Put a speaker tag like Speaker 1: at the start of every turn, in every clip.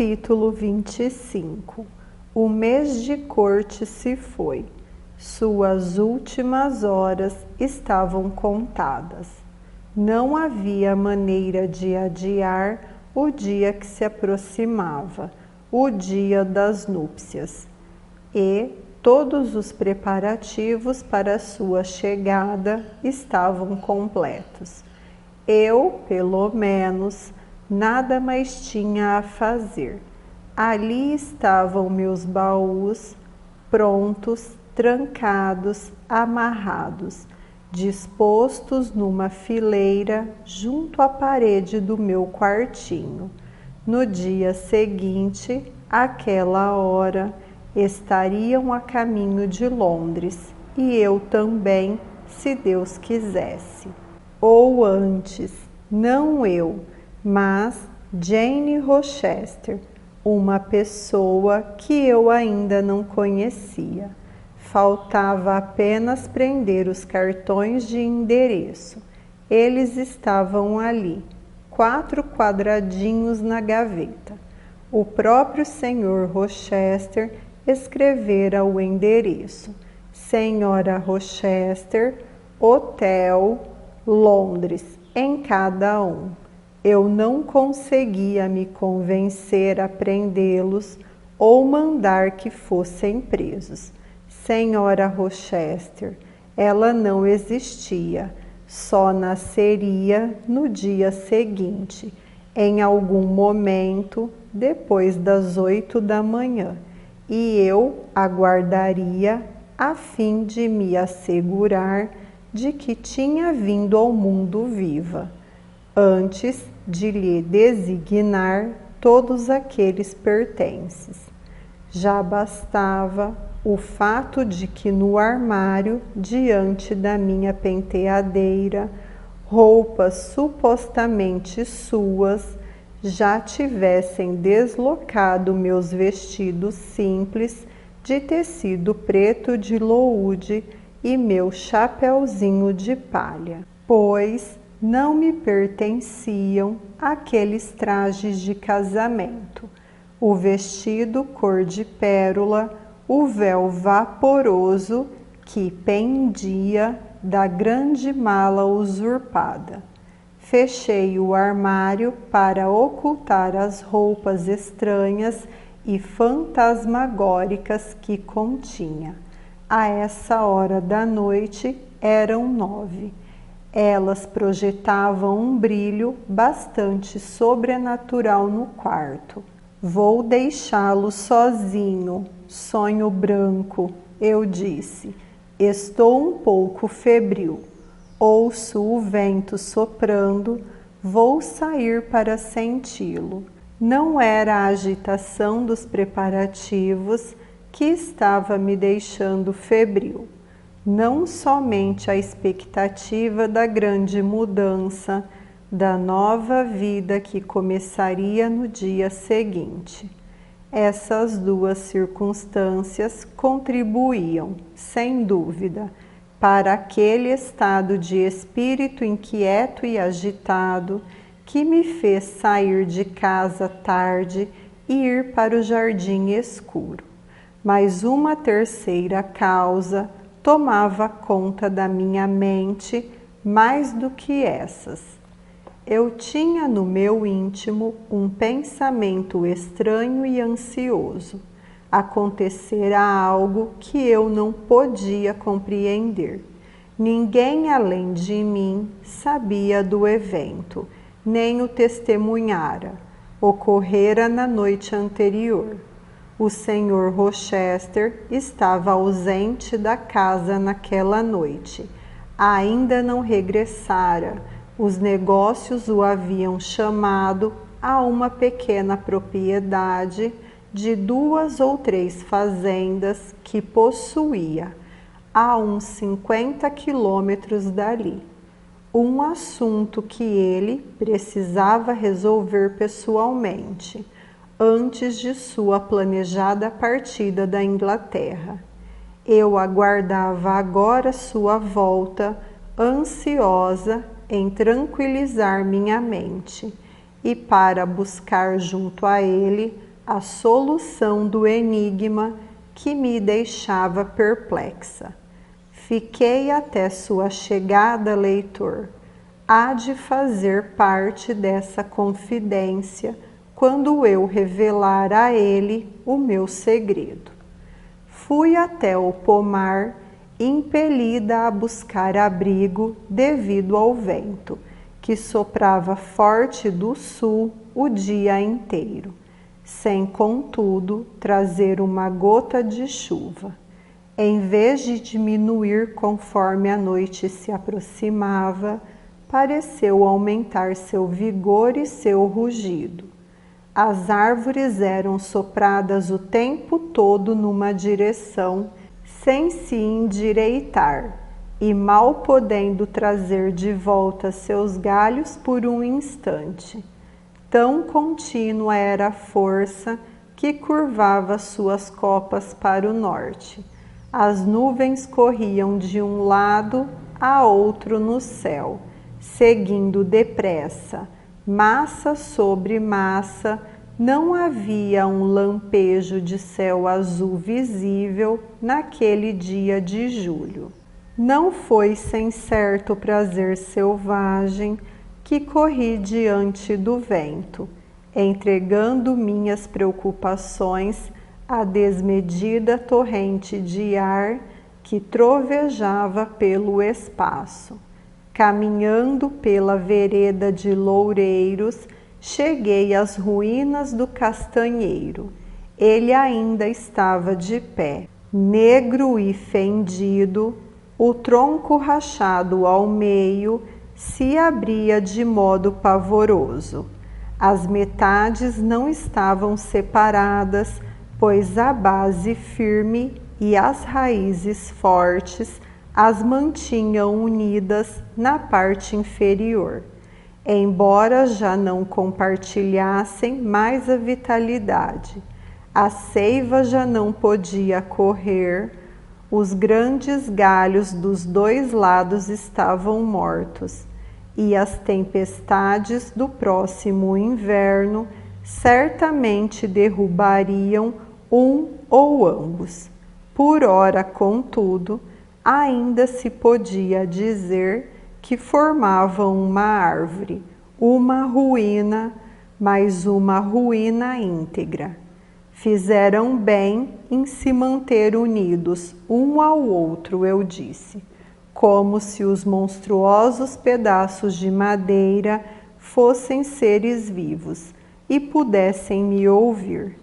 Speaker 1: Capítulo 25. O mês de corte se foi. Suas últimas horas estavam contadas. Não havia maneira de adiar o dia que se aproximava, o dia das núpcias. E todos os preparativos para sua chegada estavam completos. Eu, pelo menos, nada mais tinha a fazer. Ali estavam meus baús, prontos, trancados, amarrados, dispostos numa fileira junto à parede do meu quartinho. No dia seguinte, àquela hora, estariam a caminho de Londres, e eu também, se Deus quisesse. Ou antes, não eu, mas Jane Rochester, uma pessoa que eu ainda não conhecia. Faltava apenas prender os cartões de endereço. Eles estavam ali, 4 quadradinhos na gaveta. O próprio Sr. Rochester escrevera o endereço: Senhora Rochester, Hotel, Londres, em cada um. Eu não conseguia me convencer a prendê-los ou mandar que fossem presos. Senhora Rochester, ela não existia, só nasceria no dia seguinte, em algum momento depois das 8 da manhã, e eu aguardaria a fim de me assegurar de que tinha vindo ao mundo viva, antes de lhe designar todos aqueles pertences. Já bastava o fato de que no armário, diante da minha penteadeira, roupas supostamente suas já tivessem deslocado meus vestidos simples de tecido preto de loude e meu chapeuzinho de palha, pois não me pertenciam aqueles trajes de casamento, o vestido cor de pérola, o véu vaporoso que pendia da grande mala usurpada. Fechei o armário para ocultar as roupas estranhas e fantasmagóricas que continha. A essa hora da noite eram 9. Elas projetavam um brilho bastante sobrenatural no quarto. Vou deixá-lo sozinho, sonho branco, eu disse. Estou um pouco febril. Ouço o vento soprando, vou sair para senti-lo. Não era a agitação dos preparativos que estava me deixando febril. Não somente a expectativa da grande mudança, da nova vida que começaria no dia seguinte. Essas duas circunstâncias contribuíam, sem dúvida, para aquele estado de espírito inquieto e agitado que me fez sair de casa tarde e ir para o jardim escuro. Mas uma terceira causa tomava conta da minha mente mais do que essas. Eu tinha no meu íntimo um pensamento estranho e ansioso. Acontecera algo que eu não podia compreender. Ninguém além de mim sabia do evento, nem o testemunhara. Ocorrera na noite anterior. O Sr. Rochester estava ausente da casa naquela noite. Ainda não regressara. Os negócios o haviam chamado a uma pequena propriedade de 2 ou 3 fazendas que possuía, a uns 50 quilômetros dali. Um assunto que ele precisava resolver pessoalmente, antes de sua planejada partida da Inglaterra. Eu aguardava agora sua volta, ansiosa em tranquilizar minha mente, e para buscar junto a ele a solução do enigma que me deixava perplexa. Fiquei até sua chegada, leitor. Há de fazer parte dessa confidência quando eu revelar a ele o meu segredo. Fui até o pomar, impelida a buscar abrigo devido ao vento, que soprava forte do sul o dia inteiro, sem, contudo, trazer uma gota de chuva. Em vez de diminuir conforme a noite se aproximava, pareceu aumentar seu vigor e seu rugido. As árvores eram sopradas o tempo todo numa direção, sem se endireitar, e mal podendo trazer de volta seus galhos por um instante. Tão contínua era a força que curvava suas copas para o norte. As nuvens corriam de um lado a outro no céu, seguindo depressa, massa sobre massa. Não havia um lampejo de céu azul visível naquele dia de julho. Não foi sem certo prazer selvagem que corri diante do vento, entregando minhas preocupações à desmedida torrente de ar que trovejava pelo espaço. Caminhando pela vereda de loureiros, cheguei às ruínas do castanheiro. Ele ainda estava de pé, negro e fendido, o tronco rachado ao meio se abria de modo pavoroso. As metades não estavam separadas, pois a base firme e as raízes fortes as mantinham unidas na parte inferior. Embora já não compartilhassem mais a vitalidade, a seiva já não podia correr, os grandes galhos dos dois lados estavam mortos, e as tempestades do próximo inverno certamente derrubariam um ou ambos. Por ora, contudo, ainda se podia dizer que formavam uma árvore, uma ruína, mas uma ruína íntegra. Fizeram bem em se manter unidos um ao outro, eu disse, como se os monstruosos pedaços de madeira fossem seres vivos e pudessem me ouvir.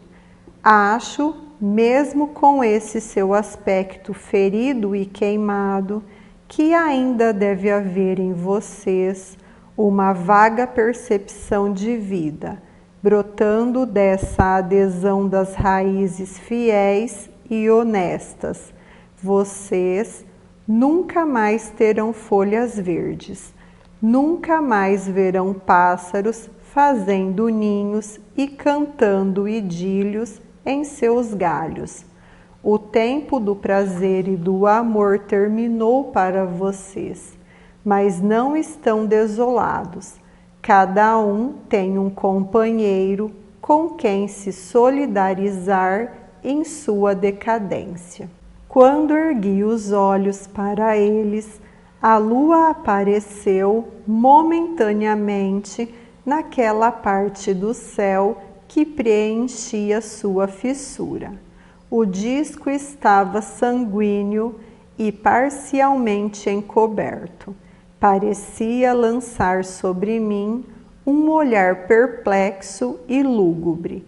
Speaker 1: Acho, mesmo com esse seu aspecto ferido e queimado, que ainda deve haver em vocês uma vaga percepção de vida, brotando dessa adesão das raízes fiéis e honestas. Vocês nunca mais terão folhas verdes, nunca mais verão pássaros fazendo ninhos e cantando idílios em seus galhos. O tempo do prazer e do amor terminou para vocês, mas não estão desolados. Cada um tem um companheiro com quem se solidarizar em sua decadência. Quando ergui os olhos para eles, a lua apareceu momentaneamente naquela parte do céu que preenchia sua fissura. O disco estava sanguíneo e parcialmente encoberto. Parecia lançar sobre mim um olhar perplexo e lúgubre,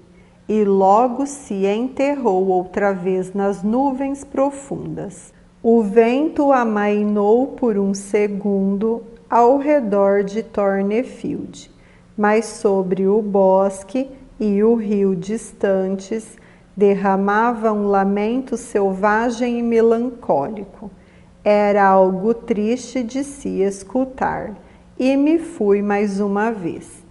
Speaker 1: e logo se enterrou outra vez nas nuvens profundas. O vento amainou por um segundo ao redor de Thornefield, mas sobre o bosque e o rio distantes derramava um lamento selvagem e melancólico. Era algo triste de se escutar, e me fui mais uma vez.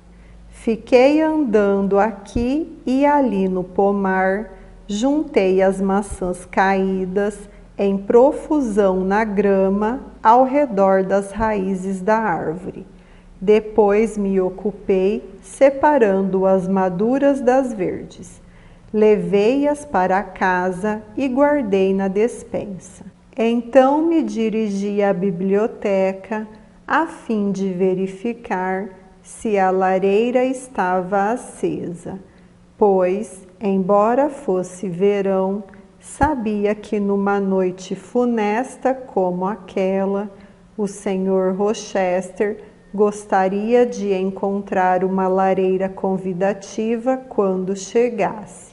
Speaker 1: Fiquei andando aqui e ali no pomar, juntei as maçãs caídas em profusão na grama ao redor das raízes da árvore. Depois me ocupei separando as maduras das verdes. Levei-as para casa e guardei na despensa. Então me dirigi à biblioteca a fim de verificar se a lareira estava acesa, pois, embora fosse verão, sabia que numa noite funesta como aquela, o Sr. Rochester gostaria de encontrar uma lareira convidativa quando chegasse.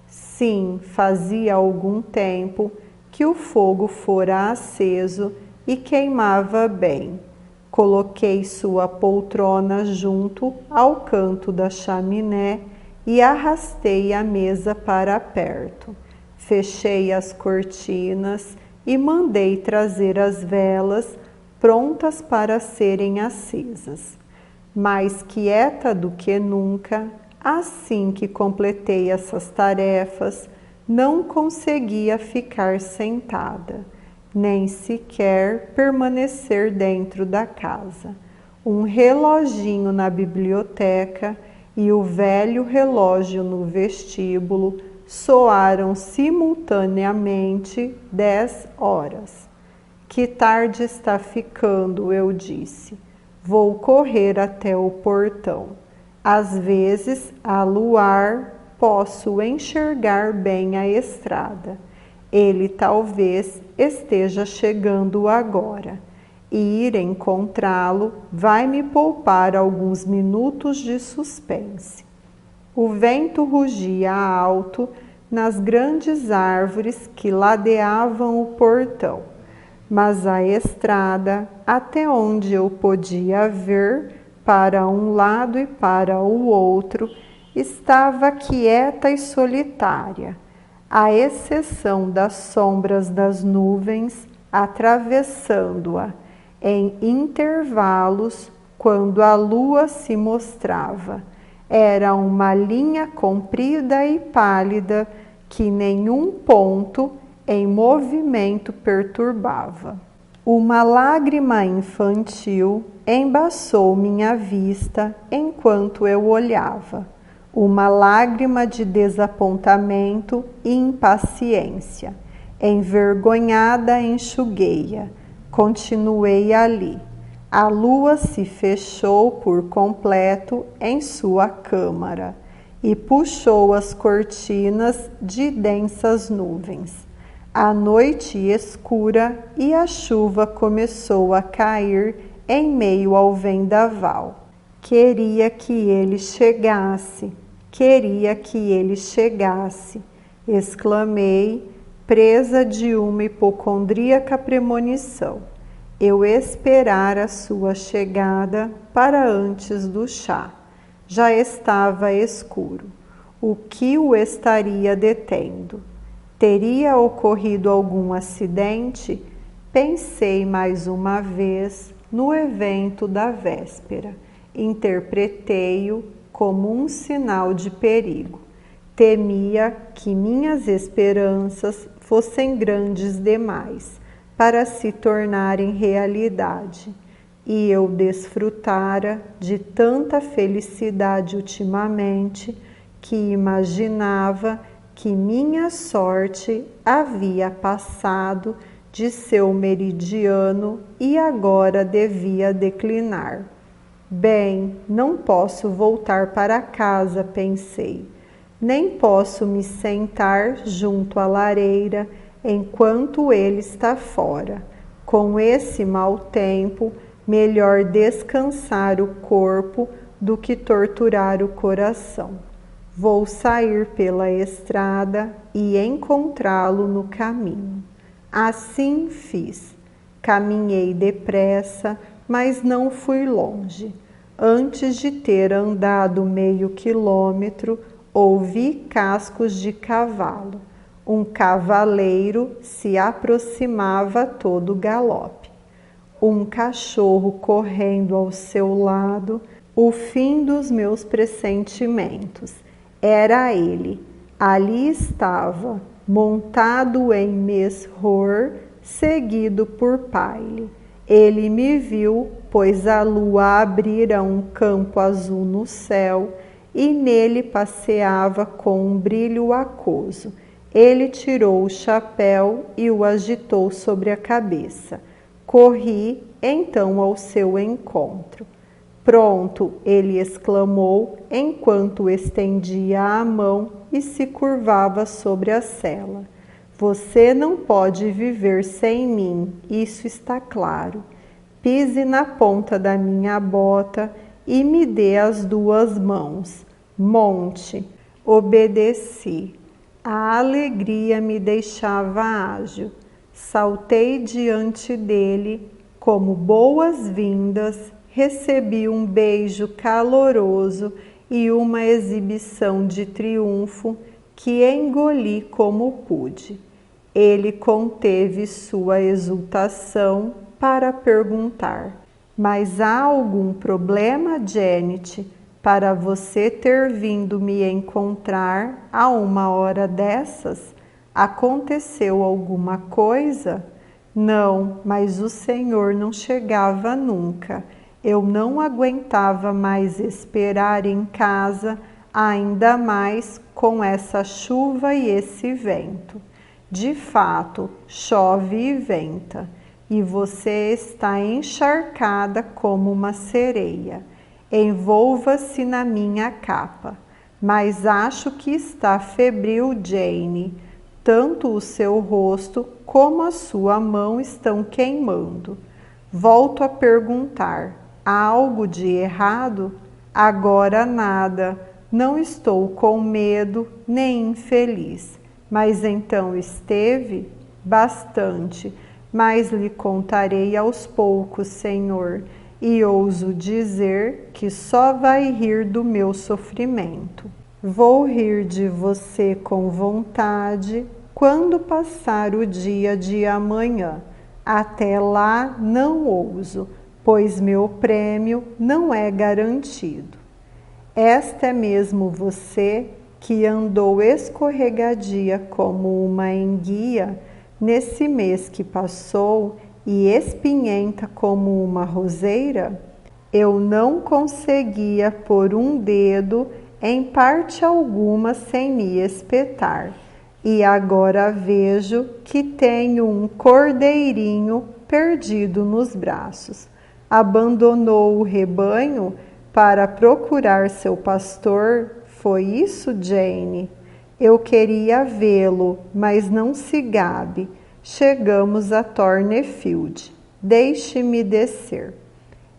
Speaker 1: Sim, fazia algum tempo que o fogo fora aceso e queimava bem. Coloquei sua poltrona junto ao canto da chaminé e arrastei a mesa para perto. Fechei as cortinas e mandei trazer as velas prontas para serem acesas. Mais quieta do que nunca, assim que completei essas tarefas, não conseguia ficar sentada, nem sequer permanecer dentro da casa. Um reloginho na biblioteca e o velho relógio no vestíbulo soaram simultaneamente 10 horas. Que tarde está ficando, eu disse. Vou correr até o portão. Às vezes, a luar, posso enxergar bem a estrada. Ele talvez esteja chegando agora. E ir encontrá-lo vai me poupar alguns minutos de suspense. O vento rugia alto nas grandes árvores que ladeavam o portão, mas a estrada, até onde eu podia ver, para um lado e para o outro, estava quieta e solitária, à exceção das sombras das nuvens atravessando-a em intervalos quando a lua se mostrava. Era uma linha comprida e pálida que nenhum ponto em movimento perturbava. Uma lágrima infantil embaçou minha vista enquanto eu olhava. Uma lágrima de desapontamento e impaciência. Envergonhada, enxuguei-a. Continuei ali. A lua se fechou por completo em sua câmara e puxou as cortinas de densas nuvens. A noite escura e a chuva começou a cair em meio ao vendaval. Queria que ele chegasse, exclamei, presa de uma hipocondríaca premonição. Eu esperara sua chegada para antes do chá. Já estava escuro. O que o estaria detendo? Teria ocorrido algum acidente? Pensei mais uma vez no evento da véspera. Interpretei-o como um sinal de perigo. Temia que minhas esperanças fossem grandes demais para se tornarem realidade, e eu desfrutara de tanta felicidade ultimamente que imaginava que minha sorte havia passado de seu meridiano e agora devia declinar. Bem, não posso voltar para casa, pensei, nem posso me sentar junto à lareira enquanto ele está fora. Com esse mau tempo, melhor descansar o corpo do que torturar o coração. Vou sair pela estrada e encontrá-lo no caminho. Assim fiz. Caminhei depressa, mas não fui longe. Antes de ter andado meio quilômetro, ouvi cascos de cavalo. Um cavaleiro se aproximava a todo galope. Um cachorro correndo ao seu lado, o fim dos meus pressentimentos. Era ele. Ali estava, montado em Mesrour, seguido por Pyle. Ele me viu, pois a lua abrira um campo azul no céu, e nele passeava com um brilho aquoso. Ele tirou o chapéu e o agitou sobre a cabeça. Corri então ao seu encontro. Pronto, ele exclamou, enquanto estendia a mão e se curvava sobre a sela. Você não pode viver sem mim, isso está claro. Pise na ponta da minha bota e me dê as duas mãos. Monte. Obedeci. A alegria me deixava ágil. Saltei diante dele, como boas-vindas, recebi um beijo caloroso e uma exibição de triunfo que engoli como pude. Ele conteve sua exultação para perguntar: mas há algum problema, Janet, para você ter vindo me encontrar a uma hora dessas? Aconteceu alguma coisa? Não, mas o senhor não chegava nunca. Eu não aguentava mais esperar em casa, ainda mais com essa chuva e esse vento. De fato, chove e venta, e você está encharcada como uma sereia. Envolva-se na minha capa. Mas acho que está febril, Jane. Tanto o seu rosto como a sua mão estão queimando. Volto a perguntar: há algo de errado? Agora nada. Não estou com medo nem infeliz. Mas então esteve? Bastante. Mas lhe contarei aos poucos, Senhor, e ouso dizer que só vai rir do meu sofrimento. Vou rir de você com vontade quando passar o dia de amanhã. Até lá não ouso, pois meu prêmio não é garantido. Esta é mesmo você que andou escorregadia como uma enguia nesse mês que passou e espinhenta como uma roseira? Eu não conseguia pôr um dedo em parte alguma sem me espetar, e agora vejo que tenho um cordeirinho perdido nos braços. Abandonou o rebanho para procurar seu pastor? Foi isso, Jane? Eu queria vê-lo, mas não se gabe. Chegamos a Thornefield. Deixe-me descer.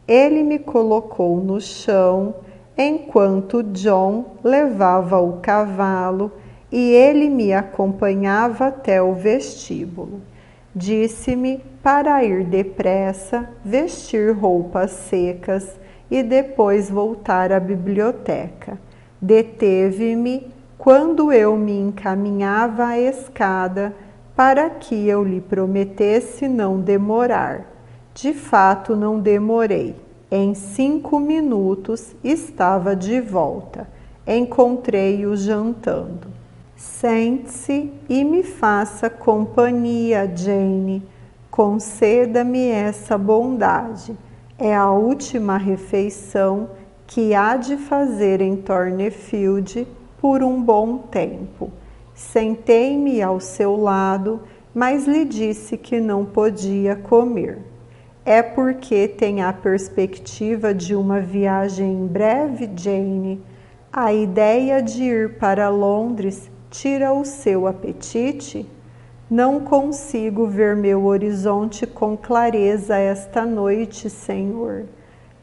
Speaker 1: Ele me colocou no chão, enquanto John levava o cavalo e ele me acompanhava até o vestíbulo. Disse-me para ir depressa, vestir roupas secas e depois voltar à biblioteca. Deteve-me quando eu me encaminhava à escada para que eu lhe prometesse não demorar. De fato, não demorei. Em 5 minutos estava de volta. Encontrei-o jantando. Sente-se e me faça companhia, Jane. Conceda-me essa bondade. É a última refeição que há de fazer em Thornefield por um bom tempo. Sentei-me ao seu lado, mas lhe disse que não podia comer. É porque tem a perspectiva de uma viagem em breve, Jane? A ideia de ir para Londres tira o seu apetite? Não consigo ver meu horizonte com clareza esta noite, Senhor.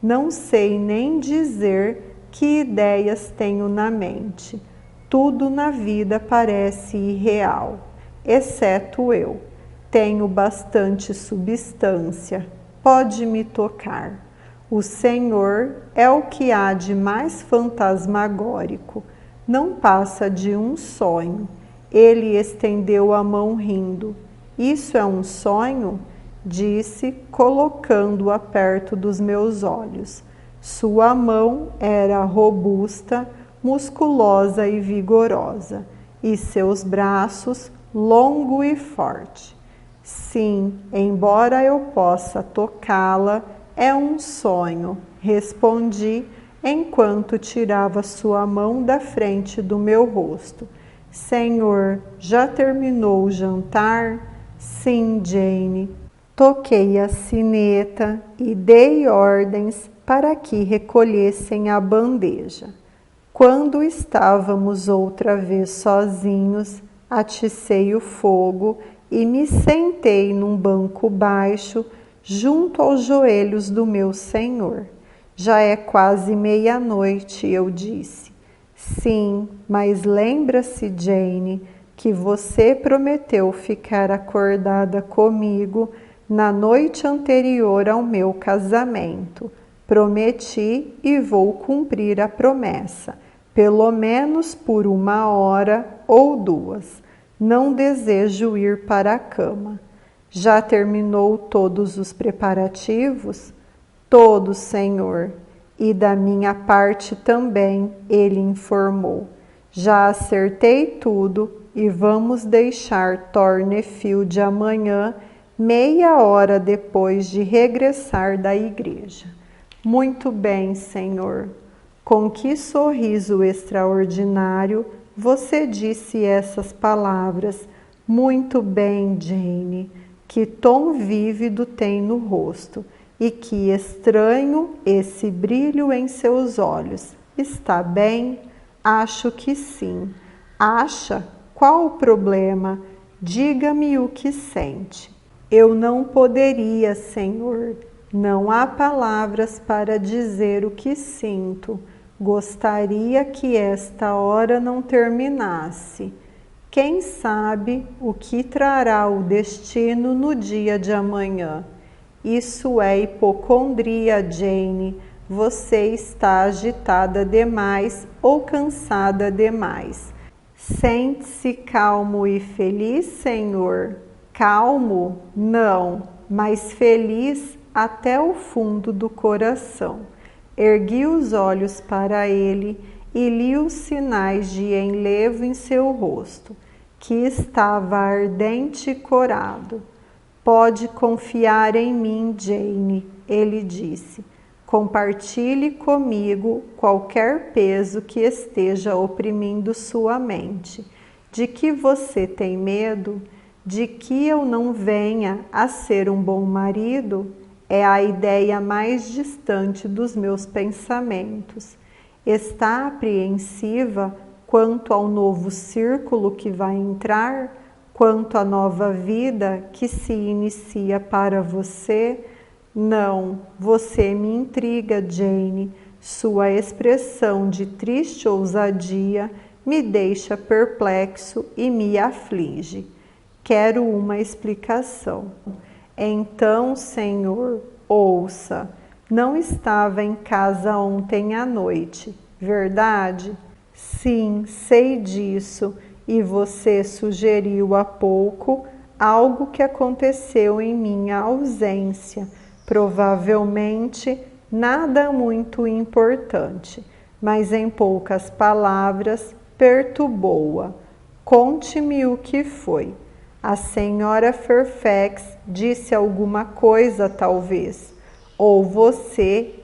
Speaker 1: Não sei nem dizer que ideias tenho na mente. Tudo na vida parece irreal, exceto eu. Tenho bastante substância, pode me tocar. O Senhor é o que há de mais fantasmagórico, não passa de um sonho. Ele estendeu a mão rindo. Isso é um sonho? Disse, colocando-a perto dos meus olhos. Sua mão era robusta, musculosa e vigorosa, e seus braços longo e forte. Sim, embora eu possa tocá-la, é um sonho, respondi, enquanto tirava sua mão da frente do meu rosto. Senhor, já terminou o jantar? Sim, Jane. Toquei a sineta e dei ordens para que recolhessem a bandeja. Quando estávamos outra vez sozinhos, aticei o fogo e me sentei num banco baixo junto aos joelhos do meu Senhor. Já é quase meia-noite, eu disse. Sim, mas lembra-se, Jane, que você prometeu ficar acordada comigo na noite anterior ao meu casamento. Prometi e vou cumprir a promessa, pelo menos por 1 hora ou 2. Não desejo ir para a cama. Já terminou todos os preparativos? Todos, Senhor. E da minha parte também, ele informou. Já acertei tudo e vamos deixar Thornefield amanhã, meia hora depois de regressar da igreja. Muito bem, Senhor. Com que sorriso extraordinário você disse essas palavras. Muito bem, Jane. Que tom vívido tem no rosto. E que estranho esse brilho em seus olhos. Está bem? Acho que sim. Acha? Qual o problema? Diga-me o que sente. Eu não poderia, Senhor. Não há palavras para dizer o que sinto. Gostaria que esta hora não terminasse. Quem sabe o que trará o destino no dia de amanhã? Isso é hipocondria, Jane. Você está agitada demais ou cansada demais. Sente-se calmo e feliz, Senhor? Calmo? Não, mas feliz até o fundo do coração. Ergui os olhos para ele e li os sinais de enlevo em seu rosto, que estava ardente e corado. Pode confiar em mim, Jane, ele disse. Compartilhe comigo qualquer peso que esteja oprimindo sua mente. De que você tem medo? De que eu não venha a ser um bom marido? É a ideia mais distante dos meus pensamentos. Está apreensiva quanto ao novo círculo que vai entrar? Quanto à nova vida que se inicia para você? Não, você me intriga, Jane. Sua expressão de triste ousadia me deixa perplexo e me aflige. Quero uma explicação. Então, Senhor, ouça. Não estava em casa ontem à noite, verdade? Sim, sei disso. E você sugeriu há pouco algo que aconteceu em minha ausência. Provavelmente nada muito importante, mas em poucas palavras perturbou-a. Conte-me o que foi. A senhora Fairfax disse alguma coisa, talvez. Ou você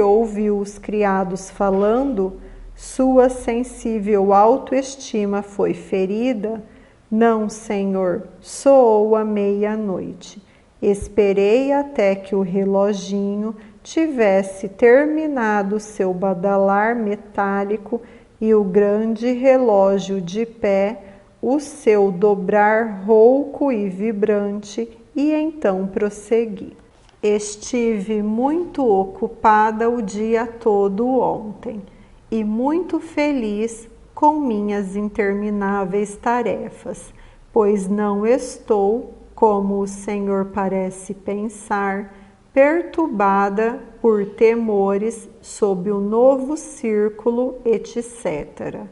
Speaker 1: ouviu os criados falando? Sua sensível autoestima foi ferida? Não, Senhor, soou a meia-noite. Esperei até que o reloginho tivesse terminado seu badalar metálico e o grande relógio de pé, o seu dobrar rouco e vibrante, e então prossegui. Estive muito ocupada o dia todo ontem e muito feliz com minhas intermináveis tarefas, pois não estou, como o Senhor parece pensar, perturbada por temores sob o novo círculo, etc.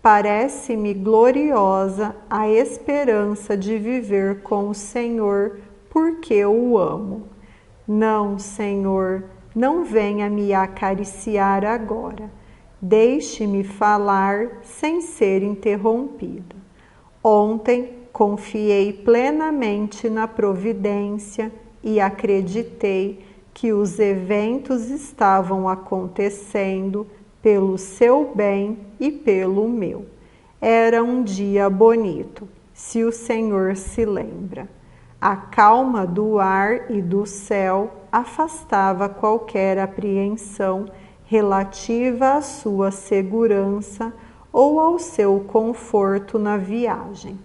Speaker 1: Parece-me gloriosa a esperança de viver com o Senhor, porque o amo. Não, Senhor, não venha me acariciar agora. Deixe-me falar sem ser interrompida. Ontem confiei plenamente na providência e acreditei que os eventos estavam acontecendo pelo seu bem e pelo meu. Era um dia bonito, se o Senhor se lembra. A calma do ar e do céu afastava qualquer apreensão relativa à sua segurança ou ao seu conforto na viagem.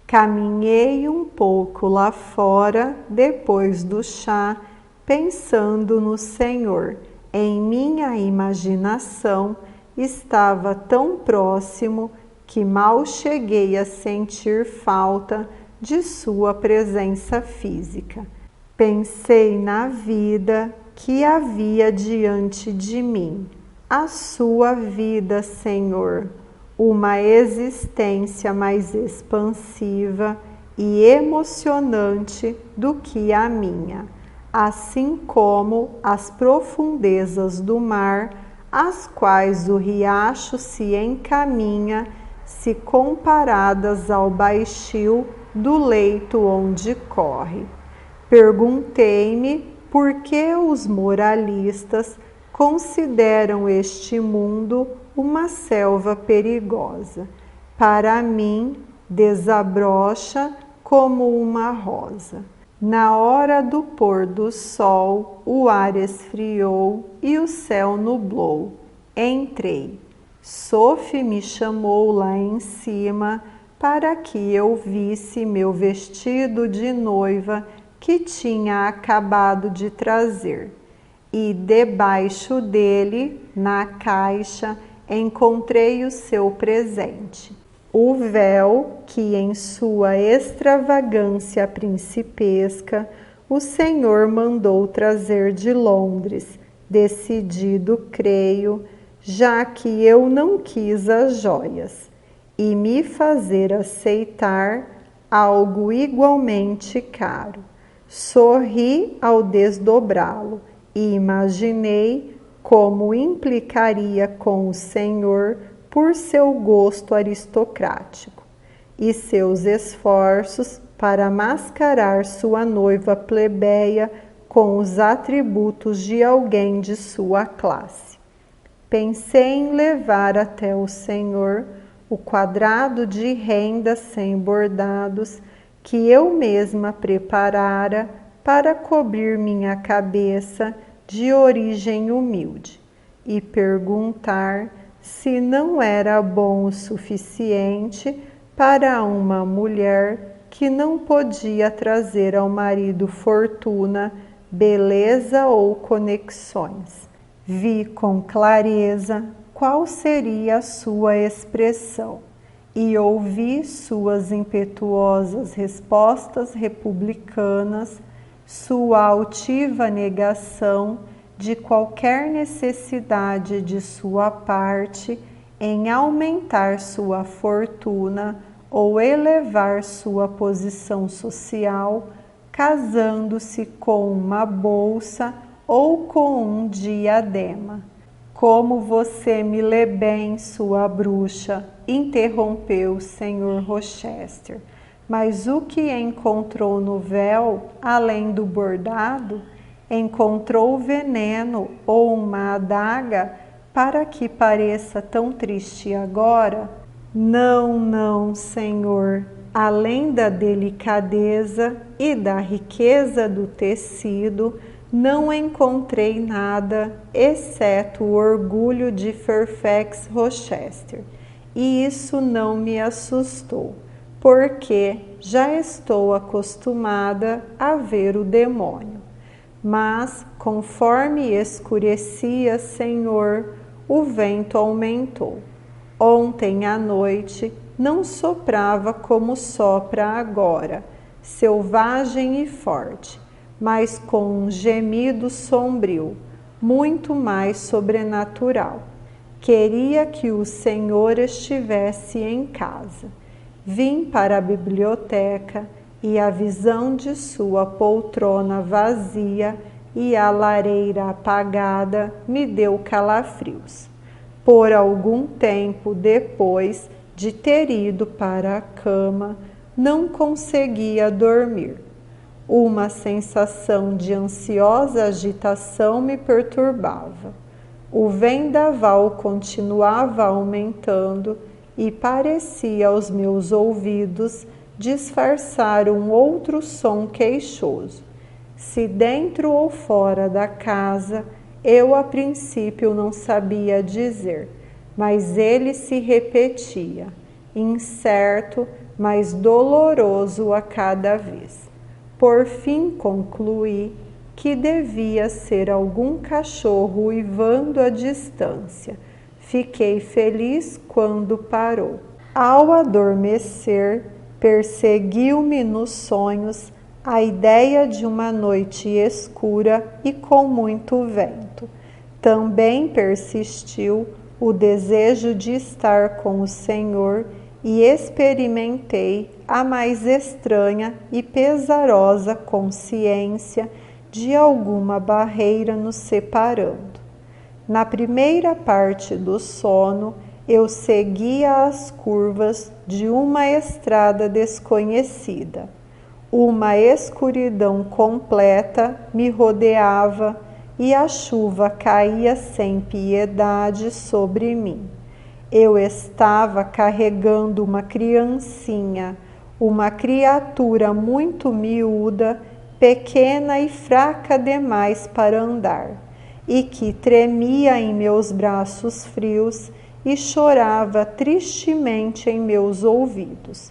Speaker 1: Caminhei um pouco lá fora, depois do chá, pensando no Senhor. Em minha imaginação, estava tão próximo que mal cheguei a sentir falta de sua presença física. Pensei na vida que havia diante de mim, a sua vida, Senhor, uma existência mais expansiva e emocionante do que a minha, assim como as profundezas do mar, às quais o riacho se encaminha, se comparadas ao baixio do leito onde corre. Perguntei-me por que os moralistas consideram este mundo uma selva perigosa. Para mim, desabrocha como uma rosa. Na hora do pôr do sol, o ar esfriou e o céu nublou. Entrei. Sophie me chamou lá em cima para que eu visse meu vestido de noiva que tinha acabado de trazer. E debaixo dele, na caixa, encontrei o seu presente. O véu que, em sua extravagância principesca, o Senhor mandou trazer de Londres, decidido, creio, já que eu não quis as joias, e me fazer aceitar algo igualmente caro. Sorri ao desdobrá-lo e imaginei como implicaria com o Senhor por seu gosto aristocrático e seus esforços para mascarar sua noiva plebeia com os atributos de alguém de sua classe. Pensei em levar até o Senhor o quadrado de renda sem bordados que eu mesma preparara para cobrir minha cabeça de origem humilde e perguntar se não era bom o suficiente para uma mulher que não podia trazer ao marido fortuna, beleza ou conexões. Vi com clareza qual seria a sua expressão e ouvi suas impetuosas respostas republicanas, sua altiva negação de qualquer necessidade de sua parte em aumentar sua fortuna ou elevar sua posição social, casando-se com uma bolsa ou com um diadema. Como você me lê bem, sua bruxa, interrompeu o Sr. Rochester. Mas o que encontrou no véu, além do bordado? Encontrou veneno ou uma adaga para que pareça tão triste agora? Não, não, Senhor. Além da delicadeza e da riqueza do tecido, não encontrei nada, exceto o orgulho de Fairfax Rochester. E isso não me assustou, porque já estou acostumada a ver o demônio. Mas, conforme escurecia, Senhor, o vento aumentou. Ontem à noite não soprava como sopra agora, selvagem e forte, mas com um gemido sombrio, muito mais sobrenatural. Queria que o Senhor estivesse em casa. Vim para a biblioteca e a visão de sua poltrona vazia e a lareira apagada me deu calafrios. Por algum tempo depois de ter ido para a cama, não conseguia dormir. Uma sensação de ansiosa agitação me perturbava. O vendaval continuava aumentando e parecia aos meus ouvidos disfarçar um outro som queixoso. Se dentro ou fora da casa, eu a princípio não sabia dizer, mas ele se repetia, incerto, mas doloroso a cada vez. Por fim concluí que devia ser algum cachorro uivando à distância. Fiquei feliz quando parou. Ao adormecer, perseguiu-me nos sonhos a ideia de uma noite escura e com muito vento. Também persistiu o desejo de estar com o Senhor e experimentei a mais estranha e pesarosa consciência de alguma barreira nos separando. Na primeira parte do sono, eu seguia as curvas de uma estrada desconhecida. Uma escuridão completa me rodeava e a chuva caía sem piedade sobre mim. Eu estava carregando uma criancinha, uma criatura muito miúda, pequena e fraca demais para andar, e que tremia em meus braços frios e chorava tristemente em meus ouvidos.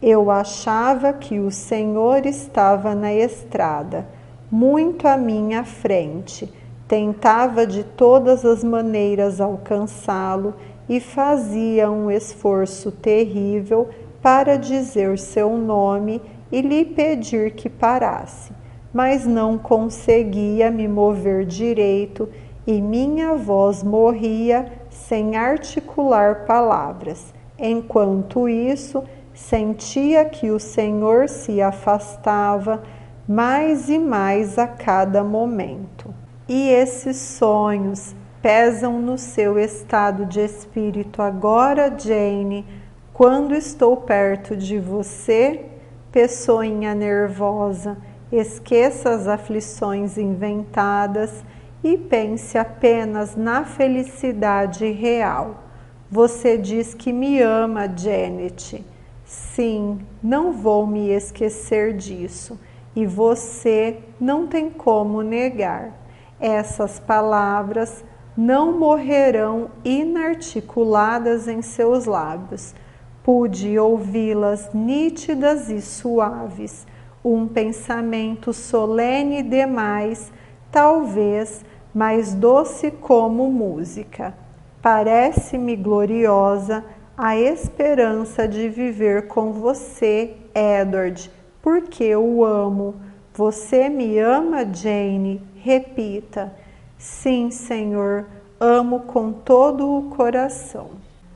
Speaker 1: Eu achava que o Senhor estava na estrada, muito à minha frente, tentava de todas as maneiras alcançá-lo e fazia um esforço terrível para dizer seu nome e lhe pedir que parasse, mas não conseguia me mover direito e minha voz morria sem articular palavras. Enquanto isso, sentia que o Senhor se afastava mais e mais a cada momento. E esses sonhos pesam no seu estado de espírito agora, Jane, quando estou perto de você? Pessoinha nervosa, esqueça as aflições inventadas e pense apenas na felicidade real. Você diz que me ama, Janet. Sim, não vou me esquecer disso, e você não tem como negar. Essas palavras não morrerão inarticuladas em seus lábios. Pude ouvi-las nítidas e suaves, um pensamento solene demais, talvez mais doce como música. Parece-me gloriosa a esperança de viver com você, Edward, porque o amo. Você me ama, Jane? Repita. Sim, Senhor, amo com todo o coração.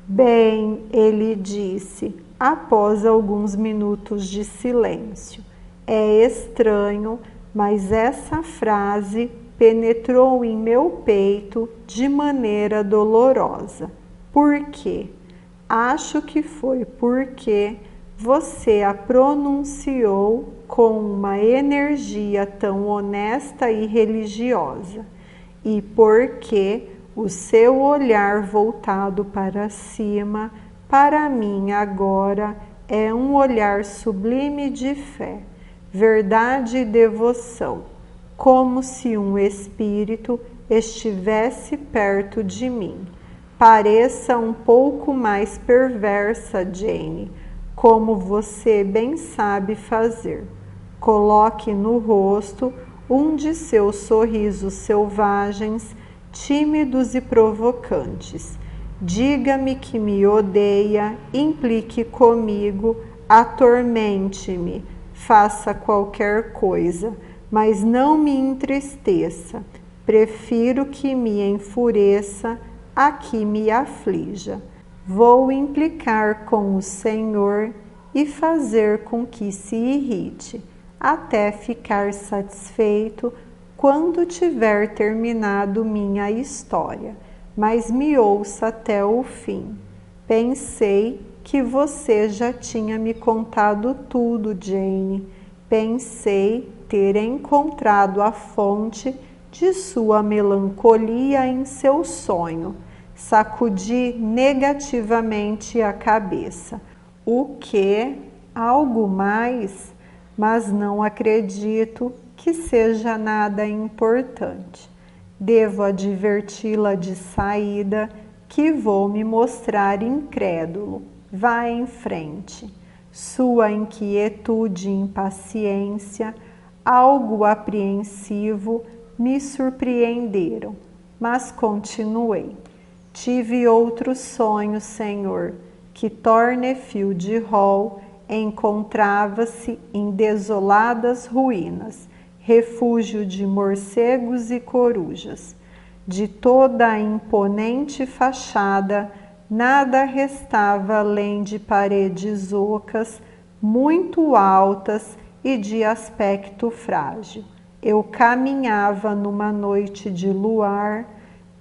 Speaker 1: Bem, ele disse, após alguns minutos de silêncio. É estranho, mas essa frase penetrou em meu peito de maneira dolorosa. Por quê? Acho que foi porque você a pronunciou com uma energia tão honesta e religiosa, e porque o seu olhar voltado para cima, para mim agora, é um olhar sublime de fé, verdade e devoção, como se um espírito estivesse perto de mim. Pareça um pouco mais perversa, Jane, como você bem sabe fazer. Coloque no rosto um de seus sorrisos selvagens, tímidos e provocantes. Diga-me que me odeia, implique comigo, atormente-me, faça qualquer coisa, mas não me entristeça. Prefiro que me enfureça a que me aflija. Vou implicar com o Senhor e fazer com que se irrite, até ficar satisfeito quando tiver terminado minha história, mas me ouça até o fim. Pensei que você já tinha me contado tudo, Jane. Pensei ter encontrado a fonte de sua melancolia em seu sonho. Sacudi negativamente a cabeça. O quê? Algo mais? Mas não acredito que seja nada importante. Devo adverti-la de saída que vou me mostrar incrédulo. Vá em frente. Sua inquietude e impaciência, algo apreensivo, me surpreenderam, mas continuei. Tive outro sonho, Senhor, que Thornfield Hall encontrava-se em desoladas ruínas, refúgio de morcegos e corujas. De toda a imponente fachada, nada restava além de paredes ocas, muito altas e de aspecto frágil. Eu caminhava numa noite de luar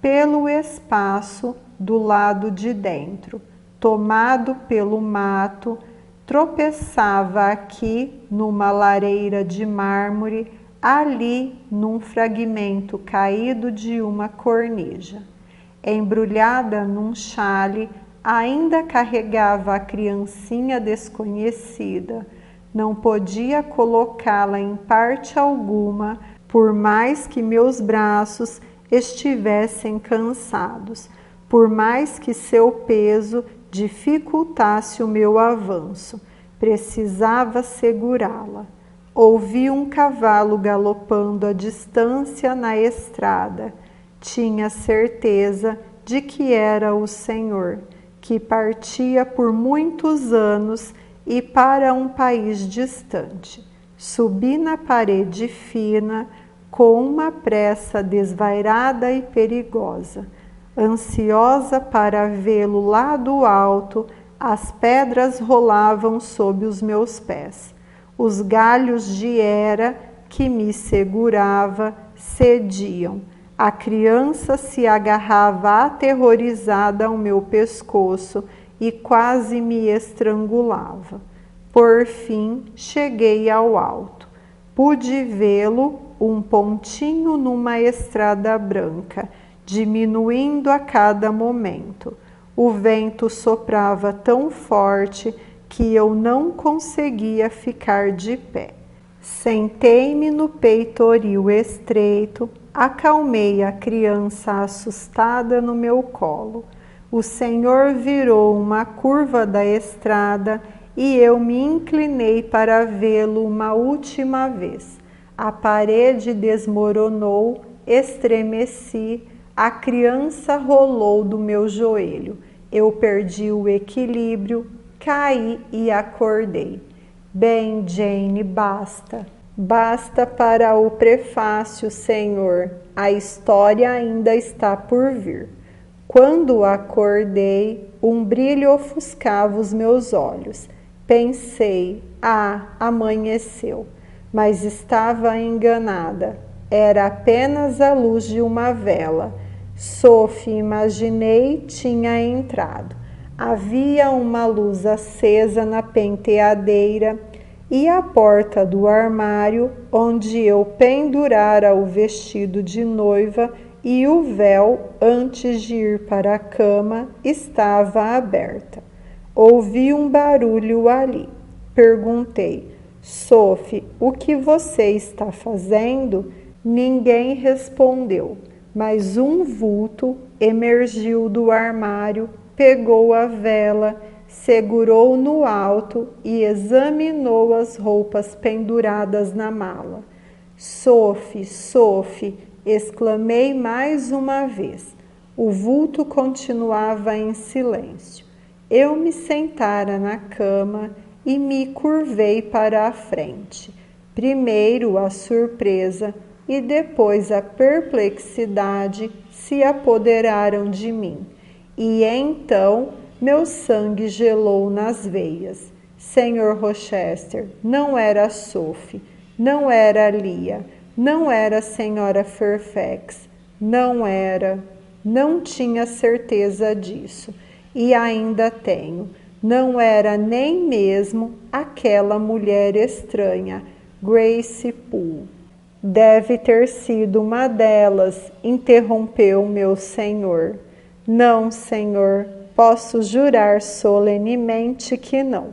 Speaker 1: pelo espaço do lado de dentro, tomado pelo mato, tropeçava aqui numa lareira de mármore, ali num fragmento caído de uma cornija. Embrulhada num xale, ainda carregava a criancinha desconhecida. Não podia colocá-la em parte alguma, por mais que meus braços estivessem cansados, por mais que seu peso dificultasse o meu avanço. Precisava segurá-la. Ouvi um cavalo galopando à distância na estrada. Tinha certeza de que era o Senhor, que partia por muitos anos e para um país distante. Subi na parede fina com uma pressa desvairada e perigosa. Ansiosa para vê-lo lá do alto, as pedras rolavam sob os meus pés. Os galhos de era que me segurava cediam. A criança se agarrava aterrorizada ao meu pescoço e quase me estrangulava. Por fim, cheguei ao alto. Pude vê-lo, um pontinho numa estrada branca, diminuindo a cada momento. O vento soprava tão forte que eu não conseguia ficar de pé. Sentei-me no peitoril estreito, acalmei a criança assustada no meu colo. O Senhor virou uma curva da estrada e eu me inclinei para vê-lo uma última vez. A parede desmoronou, estremeci, a criança rolou do meu joelho. Eu perdi o equilíbrio, caí e acordei. Bem, Jane, basta. Basta para o prefácio, Senhor. A história ainda está por vir. Quando acordei, um brilho ofuscava os meus olhos. Pensei, amanheceu. Mas estava enganada. Era apenas a luz de uma vela. Sophie, imaginei, tinha entrado. Havia uma luz acesa na penteadeira e a porta do armário onde eu pendurara o vestido de noiva e o véu antes de ir para a cama estava aberta. Ouvi um barulho ali. Perguntei, Sophie, o que você está fazendo? Ninguém respondeu, mas um vulto emergiu do armário, pegou a vela, segurou no alto e examinou as roupas penduradas na mala. Sophie, Sophie, exclamei mais uma vez. O vulto continuava em silêncio. Eu me sentara na cama e me curvei para a frente. Primeiro a surpresa e depois a perplexidade se apoderaram de mim. E então meu sangue gelou nas veias. Senhor Rochester, não era Sophie, não era Lia, não era a senhora Fairfax, não era, não tinha certeza disso, e ainda tenho, não era nem mesmo aquela mulher estranha, Grace Poole. Deve ter sido uma delas, interrompeu meu senhor. Não, senhor, posso jurar solenemente que não.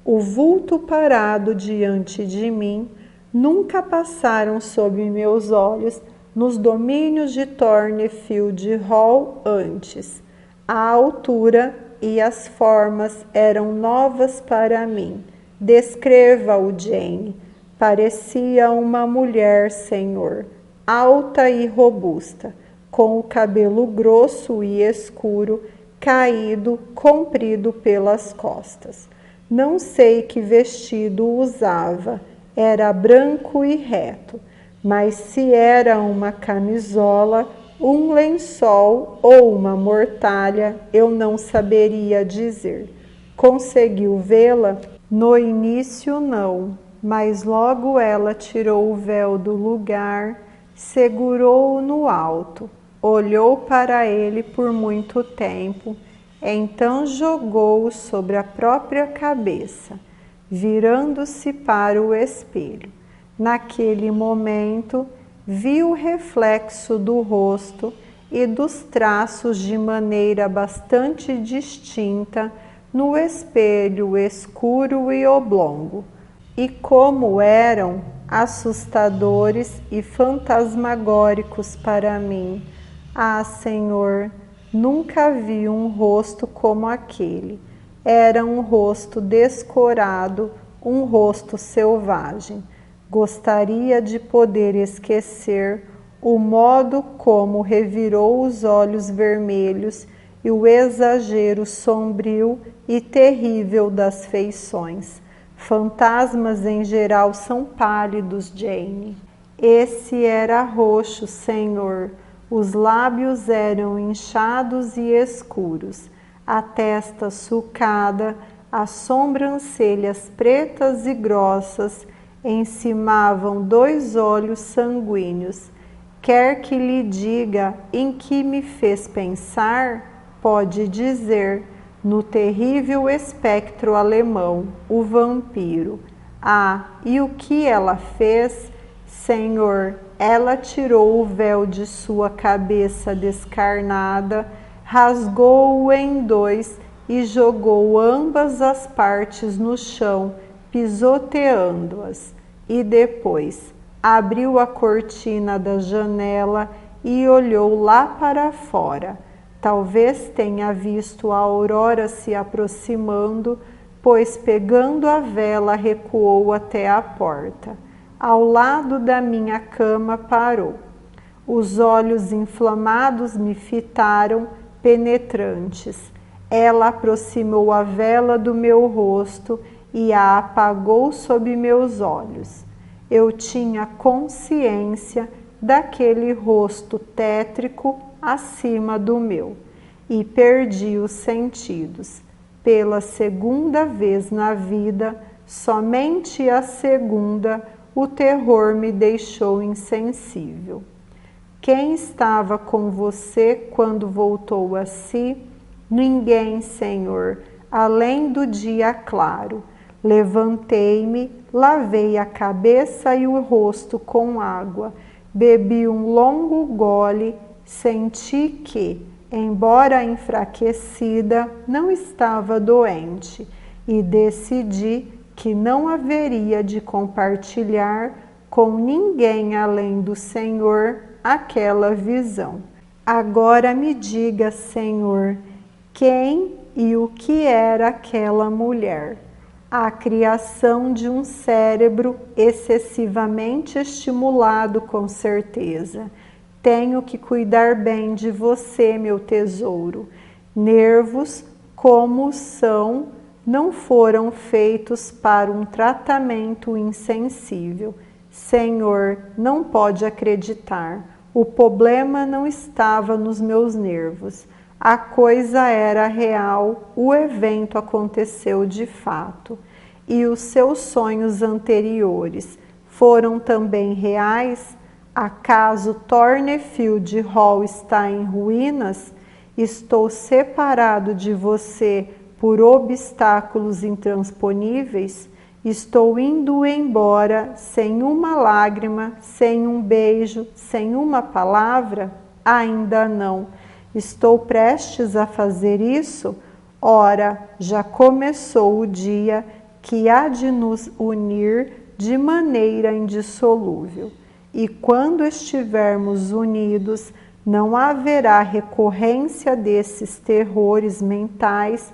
Speaker 1: O vulto parado diante de mim nunca passaram sob meus olhos nos domínios de Thornfield Hall antes. A altura e as formas eram novas para mim. Descreva-o, Jane. Parecia uma mulher, senhor, alta e robusta, com o cabelo grosso e escuro, caído, comprido pelas costas. Não sei que vestido usava, era branco e reto, mas se era uma camisola, um lençol ou uma mortalha, eu não saberia dizer. Conseguiu vê-la? No início, não. Mas logo ela tirou o véu do lugar, segurou-o no alto, olhou para ele por muito tempo, então jogou-o sobre a própria cabeça, virando-se para o espelho. Naquele momento, vi o reflexo do rosto e dos traços de maneira bastante distinta no espelho escuro e oblongo. E como eram assustadores e fantasmagóricos para mim. Ah, Senhor, nunca vi um rosto como aquele. Era um rosto descorado, um rosto selvagem. Gostaria de poder esquecer o modo como revirou os olhos vermelhos e o exagero sombrio e terrível das feições. Fantasmas em geral são pálidos, Jane. Esse era roxo, senhor. Os lábios eram inchados e escuros, a testa sulcada, as sobrancelhas pretas e grossas encimavam 2 olhos sanguíneos. Quer que lhe diga em que me fez pensar? Pode dizer. No terrível espectro alemão, o vampiro. Ah, e o que ela fez? Senhor, ela tirou o véu de sua cabeça descarnada, rasgou-o em 2 e jogou ambas as partes no chão, pisoteando-as. E depois abriu a cortina da janela e olhou lá para fora. Talvez tenha visto a aurora se aproximando, pois pegando a vela recuou até a porta. Ao lado da minha cama parou. Os olhos inflamados me fitaram, penetrantes. Ela aproximou a vela do meu rosto e a apagou sob meus olhos. Eu tinha consciência daquele rosto tétrico acima do meu, e perdi os sentidos. Pela segunda vez na vida, somente a segunda, o terror me deixou insensível. Quem estava com você quando voltou a si? Ninguém, Senhor, além do dia claro. Levantei-me, lavei a cabeça e o rosto com água, bebi um longo gole. Senti que, embora enfraquecida, não estava doente e decidi que não haveria de compartilhar com ninguém além do Senhor aquela visão. Agora me diga, Senhor, quem e o que era aquela mulher? A criação de um cérebro excessivamente estimulado, com certeza. Tenho que cuidar bem de você, meu tesouro. Nervos, como são, não foram feitos para um tratamento insensível. Senhor, não pode acreditar. O problema não estava nos meus nervos. A coisa era real, o evento aconteceu de fato. E os seus sonhos anteriores foram também reais? Acaso Thornfield Hall está em ruínas? Estou separado de você por obstáculos intransponíveis? Estou indo embora sem uma lágrima, sem um beijo, sem uma palavra? Ainda não. Estou prestes a fazer isso? Ora, já começou o dia que há de nos unir de maneira indissolúvel. E quando estivermos unidos, não haverá recorrência desses terrores mentais,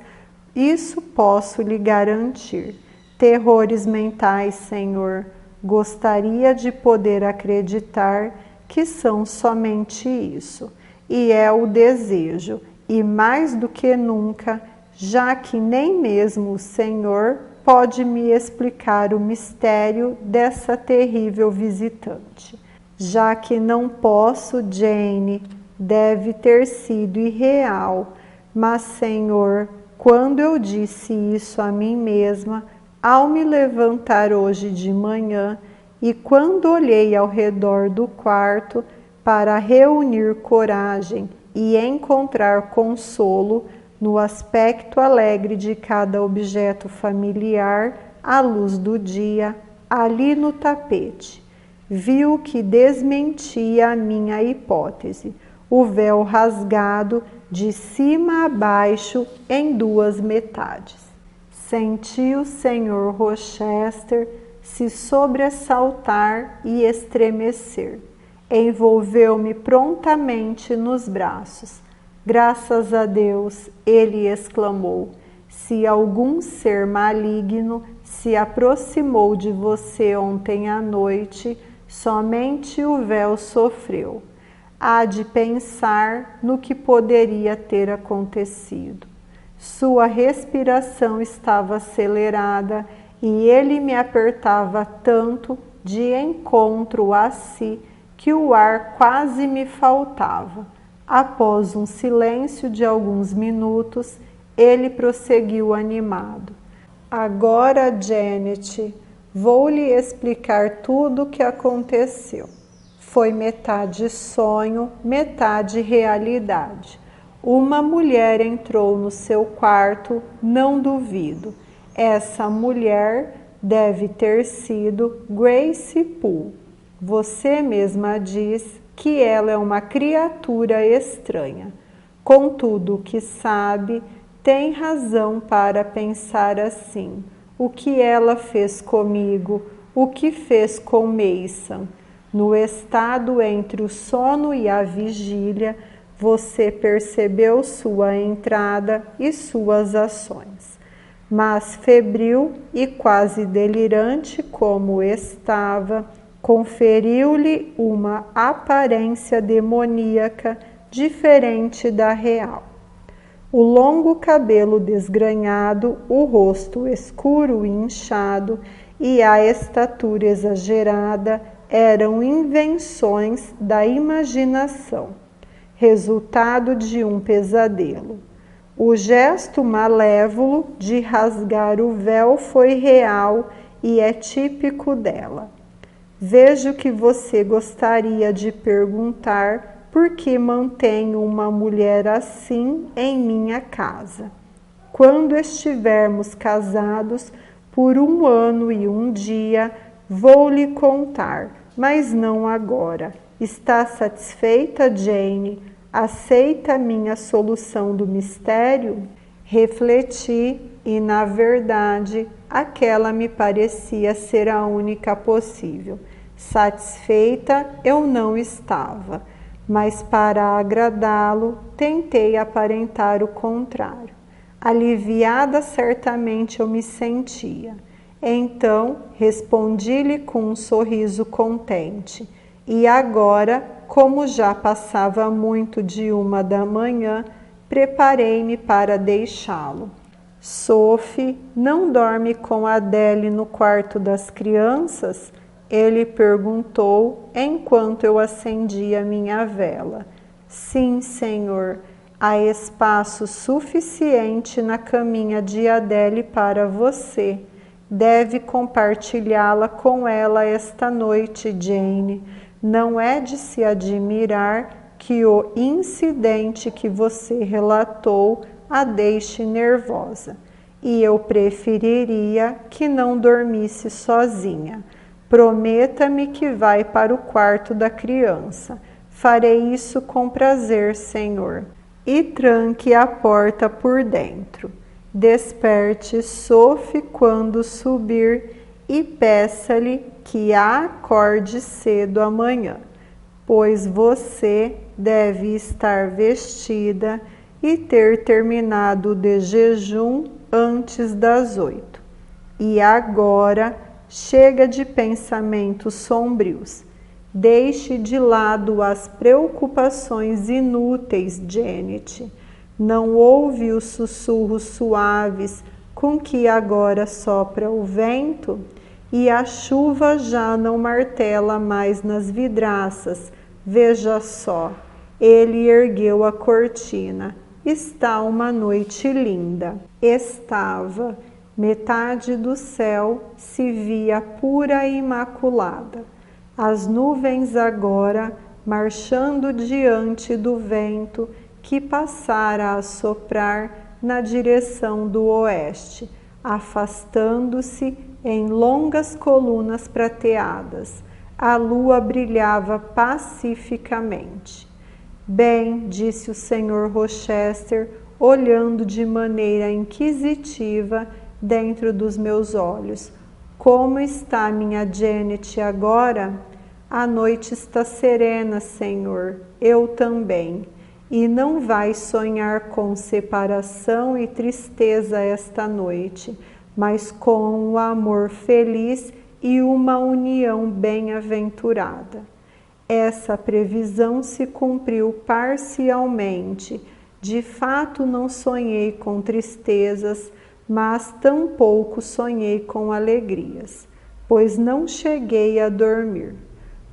Speaker 1: isso posso lhe garantir. Terrores mentais, Senhor, gostaria de poder acreditar que são somente isso, e é o desejo, e mais do que nunca, já que nem mesmo o Senhor pode me explicar o mistério dessa terrível visitante. Já que não posso, Jane, deve ter sido irreal, mas, Senhor, quando eu disse isso a mim mesma, ao me levantar hoje de manhã e quando olhei ao redor do quarto para reunir coragem e encontrar consolo no aspecto alegre de cada objeto familiar à luz do dia, ali no tapete, vi o que desmentia a minha hipótese, o véu rasgado de cima a baixo em duas metades. Senti o Sr. Rochester se sobressaltar e estremecer. Envolveu-me prontamente nos braços. Graças a Deus, ele exclamou, se algum ser maligno se aproximou de você ontem à noite, somente o véu sofreu. Há de pensar no que poderia ter acontecido. Sua respiração estava acelerada e ele me apertava tanto de encontro a si que o ar quase me faltava. Após um silêncio de alguns minutos, ele prosseguiu animado. Agora, Janet, vou lhe explicar tudo o que aconteceu. Foi metade sonho, metade realidade. Uma mulher entrou no seu quarto, não duvido. Essa mulher deve ter sido Grace Poole. Você mesma diz que ela é uma criatura estranha. Contudo, o que sabe, tem razão para pensar assim. O que ela fez comigo, o que fez com Mason. No estado entre o sono e a vigília, você percebeu sua entrada e suas ações. Mas febril e quase delirante como estava, conferiu-lhe uma aparência demoníaca diferente da real. O longo cabelo desgrenhado, o rosto escuro e inchado e a estatura exagerada eram invenções da imaginação, resultado de um pesadelo. O gesto malévolo de rasgar o véu foi real e é típico dela. Vejo que você gostaria de perguntar por que mantenho uma mulher assim em minha casa. Quando estivermos casados por 1 ano e 1 dia, vou lhe contar, mas não agora. Está satisfeita, Jane? Aceita minha solução do mistério? Refleti e, na verdade, aquela me parecia ser a única possível. Satisfeita eu não estava, mas para agradá-lo tentei aparentar o contrário. Aliviada certamente eu me sentia. Então respondi-lhe com um sorriso contente. E agora, como já passava muito de 1 da manhã, preparei-me para deixá-lo. Sophie não dorme com Adele no quarto das crianças? Ele perguntou enquanto eu acendia minha vela. Sim, senhor, há espaço suficiente na caminha de Adele para você. Deve compartilhá-la com ela esta noite, Jane. Não é de se admirar que o incidente que você relatou a deixe nervosa. e eu preferiria que não dormisse sozinha. Prometa-me que vai para o quarto da criança. Farei isso com prazer, Senhor. E tranque a porta por dentro. Desperte Sophie quando subir e peça-lhe que a acorde cedo amanhã, pois você deve estar vestida e ter terminado de jejum antes das 8. E agora chega de pensamentos sombrios. Deixe de lado as preocupações inúteis, Janet. Não ouve os sussurros suaves com que agora sopra o vento? E a chuva já não martela mais nas vidraças. Veja só, ele ergueu a cortina. Está uma noite linda. Estava. Metade do céu se via pura e imaculada. As nuvens agora, marchando diante do vento, que passara a soprar na direção do oeste, afastando-se em longas colunas prateadas. A lua brilhava pacificamente. Bem, disse o Sr. Rochester, olhando de maneira inquisitiva dentro dos meus olhos. Como está minha Janet agora? A noite está serena, Senhor, eu também. E não vai sonhar com separação e tristeza esta noite, mas com um amor feliz e uma união bem-aventurada. Essa previsão se cumpriu parcialmente. De fato, não sonhei com tristezas, mas tampouco sonhei com alegrias, pois não cheguei a dormir.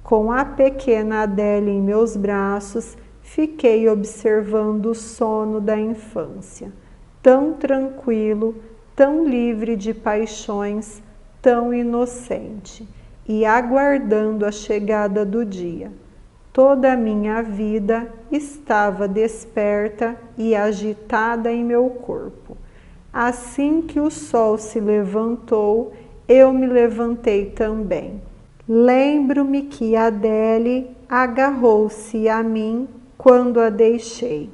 Speaker 1: Com a pequena Adélia em meus braços, fiquei observando o sono da infância, tão tranquilo, tão livre de paixões, tão inocente, e aguardando a chegada do dia. Toda a minha vida estava desperta e agitada em meu corpo. Assim que o sol se levantou, eu me levantei também. Lembro-me que Adele agarrou-se a mim quando a deixei.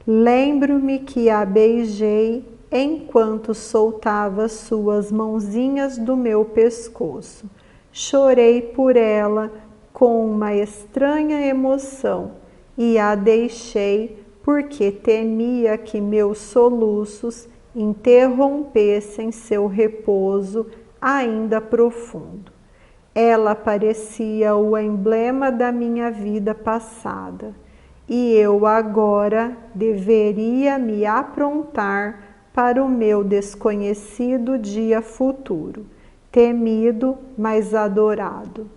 Speaker 1: Lembro-me que a beijei enquanto soltava suas mãozinhas do meu pescoço. Chorei por ela com uma estranha emoção e a deixei porque temia que meus soluços interrompessem seu repouso ainda profundo. Ela parecia o emblema da minha vida passada, e eu agora deveria me aprontar para o meu desconhecido dia futuro, temido, mas adorado.